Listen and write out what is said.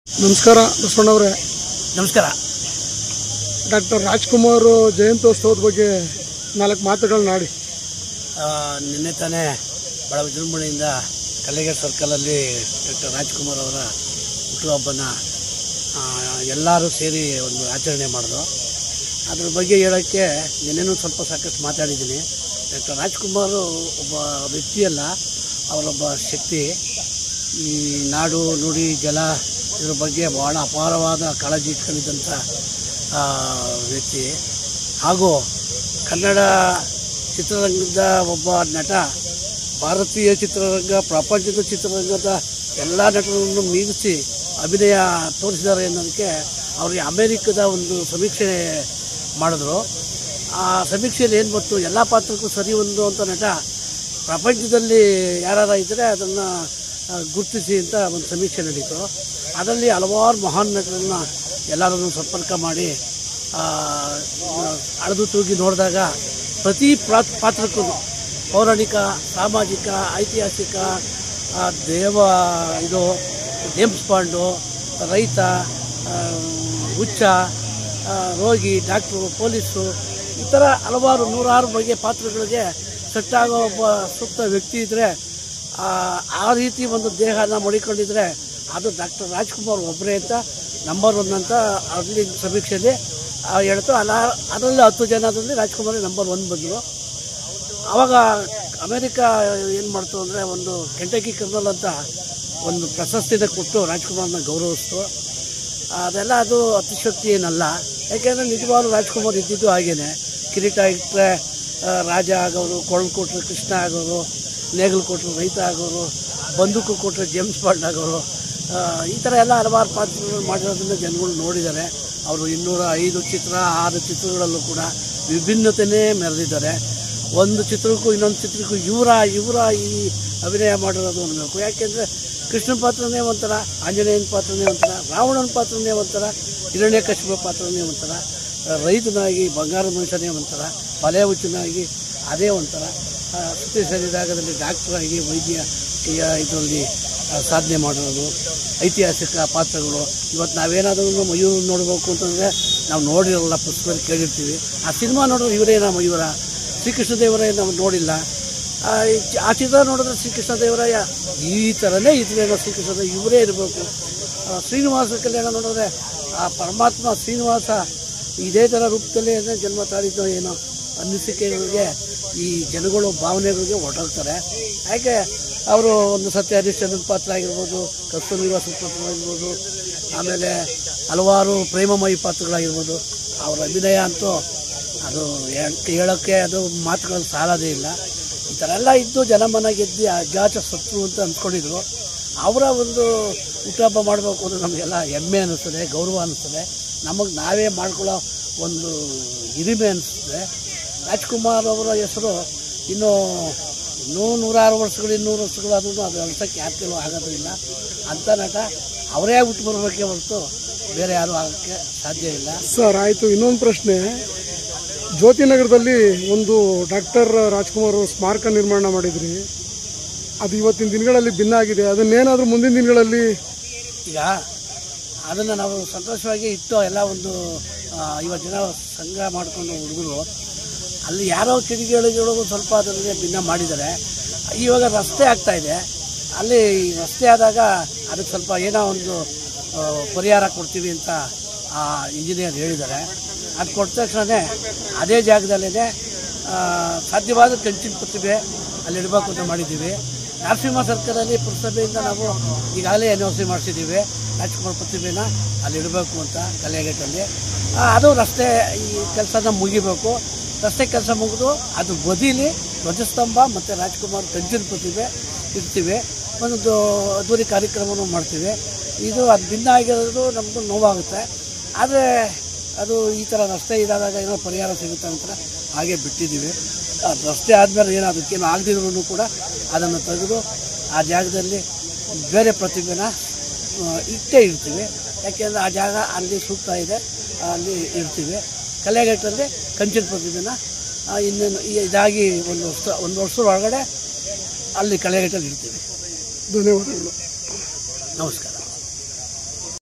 ನಮಸ್ಕಾರ ಬಸವಣ್ಣವರೇ. ನಮಸ್ಕಾರ. ಡಾಕ್ಟರ್ ರಾಜ್ಕುಮಾರ್ ಜಯಂತ್ಯೋತ್ಸವದ ಬಗ್ಗೆ 4 ಮಾತುಗಳನ್ನ ಆಡಿ. ನಿನ್ನೆ ತಾನೇ ಭಾಳ ವಿಜೃಂಭಣೆಯಿಂದ ಕಲ್ಲೇಗೇಟ್ ಸರ್ಕಲಲ್ಲಿ ಡಾಕ್ಟರ್ ರಾಜ್ಕುಮಾರ್ ಅವರ ಹುಟ್ಟುಹಬ್ಬನ ಎಲ್ಲರೂ ಸೇರಿ ಒಂದು ಆಚರಣೆ ಮಾಡಿದ್ರು. ಅದ್ರ ಬಗ್ಗೆ ಹೇಳೋಕ್ಕೆ ನಿನ್ನೆನೂ ಸಾಕಷ್ಟು ಮಾತಾಡಿದ್ದೀನಿ. ಡಾಕ್ಟರ್ ರಾಜ್ಕುಮಾರ್ ಒಬ್ಬ ವ್ಯಕ್ತಿಯಲ್ಲ, ಅವರೊಬ್ಬ ಶಕ್ತಿ. ಈ ನಾಡು ನುಡಿ ಜಲ ಇದ್ರ ಬಗ್ಗೆ ಭಾಳ ಅಪಾರವಾದ ಕಾಳಜಿ ಇಟ್ಕೊಂಡಿದ್ದಂಥ ವ್ಯಕ್ತಿ ಹಾಗೂ ಕನ್ನಡ ಚಿತ್ರರಂಗದ ಒಬ್ಬ ನಟ. ಭಾರತೀಯ ಚಿತ್ರರಂಗ, ಪ್ರಪಂಚದ ಚಿತ್ರರಂಗದ ಎಲ್ಲ ನಟರನ್ನು ಮೀರಿಸಿ ಅಭಿನಯ ತೋರಿಸಿದ್ದಾರೆ ಅನ್ನೋದಕ್ಕೆ ಅವರಿಗೆ ಅಮೇರಿಕದ ಒಂದು ಸಮೀಕ್ಷೆ ಮಾಡಿದ್ರು. ಆ ಸಮೀಕ್ಷೆಯಲ್ಲಿ ಏನು ಬಂತು, ಎಲ್ಲ ಪಾತ್ರಕ್ಕೂ ಸರಿ ಒಂದು ಅಂತ ನಟ ಪ್ರಪಂಚದಲ್ಲಿ ಯಾರು ಇದ್ದರೆ ಅದನ್ನು ಗುರುತಿಸಿ ಅಂತ ಒಂದು ಸಮೀಕ್ಷೆ ನಡೀತು. ಅದರಲ್ಲಿ ಹಲವಾರು ಮಹಾನ್ ನಟರನ್ನು ಎಲ್ಲರನ್ನು ಸಂಪರ್ಕ ಮಾಡಿ ಅಳೆದು ತೂಗಿ ನೋಡಿದಾಗ ಪ್ರತಿ ಪಾತ್ರಕ್ಕೂ ಪೌರಾಣಿಕ, ಸಾಮಾಜಿಕ, ಐತಿಹಾಸಿಕ, ಜೇಮ್ಸ್ ಬಾಂಡು, ರೈತ, ಹುಚ್ಚ, ರೋಗಿ, ಡಾಕ್ಟ್ರು, ಪೊಲೀಸು, ಈ ಥರ ಹಲವಾರು 106 ಬಗೆಯ ಪಾತ್ರಗಳಿಗೆ ಸೆಟ್ಟಾಗೋ ಒಬ್ಬ ಸೂಕ್ತ ವ್ಯಕ್ತಿ ಇದ್ದರೆ, ಆ ರೀತಿ ಒಂದು ದೇಹನ ಮಡಿಕೊಂಡಿದ್ರೆ ಅದು ಡಾಕ್ಟರ್ ರಾಜ್ಕುಮಾರ್ ಒಬ್ಬರೇ ಅಂತ ನಂಬರ್ 1 ಅಂತ ಅಲ್ಲಿ ಸಮೀಕ್ಷೆಯಲ್ಲಿ ಹೇಳ್ತು. ಅದರಲ್ಲಿ 10 ಜನದಲ್ಲಿ ರಾಜ್ಕುಮಾರ್ ನಂಬರ್ 1 ಬಂದರು. ಆವಾಗ ಅಮೇರಿಕ ಏನು ಮಾಡ್ತು ಅಂದರೆ, ಒಂದು ಕೆಂಟಕಿ ಕರ್ನಲ್ ಅಂತ ಒಂದು ಪ್ರಶಸ್ತಿನ ಕೊಟ್ಟು ರಾಜ್ಕುಮಾರ್ನ ಗೌರವಿಸ್ತು. ಅದೆಲ್ಲ ಅದು ಅತಿಶಕ್ತಿ ಏನಲ್ಲ, ಯಾಕೆಂದರೆ ನಿಜವಾಗ್ಲೂ ರಾಜ್ಕುಮಾರ್ ಇದ್ದಿದ್ದು ಹಾಗೇನೆ. ಕಿರೀಟ ಇಟ್ಟರೆ ರಾಜ ಆಗೋರು, ಕೊಳಲು ಕೊಟ್ಟರೆ ಕೃಷ್ಣ ಆಗೋರು, ನೇಗಲು ಕೊಟ್ಟರು ರೈತ ಆಗೋರು, ಬಂದೂಕು ಕೊಟ್ಟರೆ ಜೇಮ್ಸ್ ಬಾಂಡ್ ಆಗೋರು. ಈ ಥರ ಎಲ್ಲ ಹಲವಾರು ಪಾತ್ರಗಳು ಮಾಡಿರೋದ್ರಿಂದ ಜನಗಳು ನೋಡಿದ್ದಾರೆ. ಅವರು 205 ಚಿತ್ರ, 6 ಚಿತ್ರಗಳಲ್ಲೂ ಕೂಡ ವಿಭಿನ್ನತೆಯೇ ಮೆರೆದಿದ್ದಾರೆ. ಒಂದು ಚಿತ್ರಕ್ಕೂ ಇನ್ನೊಂದು ಚಿತ್ರಕ್ಕೂ ಇವರ ಈ ಅಭಿನಯ ಮಾಡಿರೋದು ಅನ್ನಬೇಕು. ಯಾಕೆಂದರೆ ಕೃಷ್ಣ ಪಾತ್ರನೇ ಒಂಥರ, ಆಂಜನೇಯನ ಪಾತ್ರನೇ ಒಂಥರ, ರಾವಣನ ಪಾತ್ರನೇ ಒಂಥರ, ಹಿರಣ್ಯಕಶಿಪ ಪಾತ್ರನೇ ಒಂಥರ, ರೈತನಾಗಿ ಬಂಗಾರ ಮನುಷ್ಯನೇ ಒಂಥರ, ಬಲೆ ಹುಚ್ಚನಾಗಿ ಅದೇ ಒಂಥರ, ಸುತ್ತಿ ಶರೀರಾಗದಲ್ಲಿ ಡಾಕ್ಟ್ರಾಗಿ ವೈದ್ಯ ಇದರಲ್ಲಿ ಸಾಧನೆ ಮಾಡೋದು, ಐತಿಹಾಸಿಕ ಪಾತ್ರಗಳು. ಇವತ್ತು ನಾವೇನಾದರೂ ಮಯೂರು ನೋಡಬೇಕು ಅಂತಂದರೆ ನಾವು ನೋಡಿರಲ್ಲ, ಪುಸ್ತಕದಲ್ಲಿ ಕೇಳಿರ್ತೀವಿ. ಆ ಸಿನಿಮಾ ನೋಡಿದ್ರೆ ಇವರೇನ ಮಯೂರ, ಶ್ರೀಕೃಷ್ಣ ದೇವರಾಯ ನಾವು ನೋಡಿಲ್ಲ. ಆ ಚಿತ್ರ ನೋಡಿದ್ರೆ ಶ್ರೀಕೃಷ್ಣ ದೇವರಾಯ ಈ ಥರನೇ ಇದ್ರೇನೋ, ಶ್ರೀಕೃಷ್ಣ ಇವರೇ ಇರಬೇಕು. ಶ್ರೀನಿವಾಸ ಕಲ್ಯಾಣ ನೋಡಿದ್ರೆ ಆ ಪರಮಾತ್ಮ ಶ್ರೀನಿವಾಸ ಇದೇ ಥರ ರೂಪದಲ್ಲಿ ಜನ್ಮ ತಾಳಿದ್ದೋ ಏನೋ ಅನಿಸಿಕೆಗಳಿಗೆ ಈ ಜನಗಳು ಭಾವನೆಗಳಿಗೆ ಹೊರಟೋಗ್ತಾರೆ. ಯಾಕೆ ಅವರು ಒಂದು ಸತ್ಯ ಹರಿಶ್ಚಂದ್ರನ ಪಾತ್ರ ಆಗಿರ್ಬೋದು, ಕಸ್ತೂರಿ ವಾಸನ ಪಾತ್ರ ಆಗಿರ್ಬೋದು, ಆಮೇಲೆ ಹಲವಾರು ಪ್ರೇಮಮಯಿ ಪಾತ್ರಗಳಾಗಿರ್ಬೋದು. ಅವರ ಅಭಿನಯ ಅಂತೂ ಅದು ಹೇಳೋಕ್ಕೆ ಅದು ಮಾತುಗಳು ಸಾಲೋದೇ ಇಲ್ಲ. ಈ ಥರ ಎಲ್ಲ ಇದ್ದು ಜನಮನ ಗೆದ್ದು ಅಜಾತ ಶತ್ರು ಅಂತ ಅಂದ್ಕೊಂಡಿದ್ರು. ಅವರ ಒಂದು ಹುಟ್ಟುಹಬ್ಬ ಮಾಡಬೇಕು ಅಂದರೆ ನಮಗೆಲ್ಲ ಹೆಮ್ಮೆ ಅನ್ನಿಸ್ತದೆ, ಗೌರವ ಅನ್ನಿಸ್ತದೆ. ನಮಗೆ ನಾವೇ ಮಾಡ್ಕೊಳ್ಳೋ ಒಂದು ಹಿರಿಮೆ ಅನ್ನಿಸ್ತದೆ. ರಾಜ್ಕುಮಾರ್ ಅವರ ಹೆಸರು ಇನ್ನೂ 106 ವರ್ಷಗಳು, 200 ವರ್ಷಗಳಾದ್ರೂ ಅದು ಅಳ್ಸೋಕ್ಕೆ ಯಾರು ಆಗೋದಿಲ್ಲ. ಅಂಥ ನಟ ಅವರೇ ಹುಟ್ಟು ಬರಬೇಕೇ ಹೊರತು ಬೇರೆ ಯಾರೂ ಆಗೋಕ್ಕೆ ಸಾಧ್ಯ ಇಲ್ಲ. ಸರ್ ಆಯಿತು. ಇನ್ನೊಂದು ಪ್ರಶ್ನೆ, ಜ್ಯೋತಿನಗರದಲ್ಲಿ ಒಂದು ಡಾಕ್ಟರ್ ರಾಜ್ಕುಮಾರ್ ಸ್ಮಾರಕ ನಿರ್ಮಾಣ ಮಾಡಿದ್ರಿ, ಅದು ಇವತ್ತಿನ ದಿನಗಳಲ್ಲಿ ಭಿನ್ನ ಆಗಿದೆ. ಅದನ್ನೇನಾದರೂ ಮುಂದಿನ ದಿನಗಳಲ್ಲಿ ಈಗ ಅದನ್ನು ನಾವು ಸಂತೋಷವಾಗಿ ಇಟ್ಟು ಎಲ್ಲ ಒಂದು 50 ಜನ ಸಂಘ ಮಾಡಿಕೊಂಡು ಹುಡುಗರು ಅಲ್ಲಿ ಯಾರೋ ಕಿಡಿಗೇಡಿಗಳು ಸ್ವಲ್ಪ ಅದರಲ್ಲಿ ಭಿನ್ನ ಮಾಡಿದ್ದಾರೆ. ಇವಾಗ ರಸ್ತೆ ಆಗ್ತಾಯಿದೆ, ಅಲ್ಲಿ ರಸ್ತೆ ಆದಾಗ ಅದಕ್ಕೆ ಸ್ವಲ್ಪ ಏನೋ ಒಂದು ಪರಿಹಾರ ಕೊಡ್ತೀವಿ ಅಂತ ಇಂಜಿನಿಯರ್ ಹೇಳಿದ್ದಾರೆ. ಅದು ಕೊಟ್ಟ ತಕ್ಷಣ ಅದೇ ಜಾಗದಲ್ಲೇ ಸಾಧ್ಯವಾದ ಕಂಚಿನ ಪ್ರತಿಭೆ ಅಲ್ಲಿ ಇಡಬೇಕು ಅಂತ ಮಾಡಿದ್ದೀವಿ. ನರಸಿಂಹ ಸರ್ಕಲಲ್ಲಿ ಪುರಸಭೆಯಿಂದ ನಾವು ಈಗಾಗಲೇ NOC ಮಾಡಿಸಿದ್ದೀವಿ. ರಾಜ್ಕುಮಾರ್ ಪ್ರತಿಭೆನ ಅಲ್ಲಿ ಇಡಬೇಕು ಅಂತ ಕಲ್ಲೇಗೇಟಲ್ಲಿ. ಅದು ರಸ್ತೆ ಈ ಕೆಲಸನ ಮುಗಿಬೇಕು. ರಸ್ತೆ ಕೆಲಸ ಮುಗಿದು ಅದು ಬದಿಲಿ ಧ್ವಜಸ್ತಂಭ ಮತ್ತು ರಾಜ್ಕುಮಾರ್ ಕಂಚಿನ ಪ್ರತಿಭೆ ಇಡ್ತೀವಿ. ಒಂದು ಅದ್ದೂರಿ ಕಾರ್ಯಕ್ರಮವನ್ನು ಮಾಡ್ತೀವಿ. ಅದು ಭಿನ್ನ ಆಗಿರೋದು ನಮಗೂ ನೋವಾಗುತ್ತೆ. ಆದರೆ ಅದು ಈ ಥರ ರಸ್ತೆ ಇದಾದಾಗ ಏನೋ ಪರಿಹಾರ ಸಿಗುತ್ತೆ ಅಂತ ಹಾಗೆ ಬಿಟ್ಟಿದ್ದೀವಿ. ರಸ್ತೆ ಆದಮೇಲೆ ಏನೋ ಅದಕ್ಕೇನು ಆಗದಿದ್ರೂ ಕೂಡ ಅದನ್ನು ತೆಗೆದು ಆ ಜಾಗದಲ್ಲಿ ಬೇರೆ ಪ್ರತಿಭೆನ ಇಟ್ಟೇ ಇಡ್ತೀವಿ. ಯಾಕೆಂದರೆ ಆ ಜಾಗ ಅಲ್ಲಿ ಸೂಕ್ತ ಇದೆ, ಅಲ್ಲಿ ಇಡ್ತೀವಿ. ಕಲ್ಲೇಗೇಟಲ್ಲಿ ಕಂಚಿನ ಪ್ರತಿಭೆನ ಇನ್ನೇನು ಇದಾಗಿ ಒಂದು ವರ್ಷದ ಒಳಗಡೆ ಅಲ್ಲಿ ಕಲ್ಲೇಗೇಟಲ್ಲಿ ಇಡ್ತೀವಿ. ಧನ್ಯವಾದಗಳು. ನಮಸ್ಕಾರ.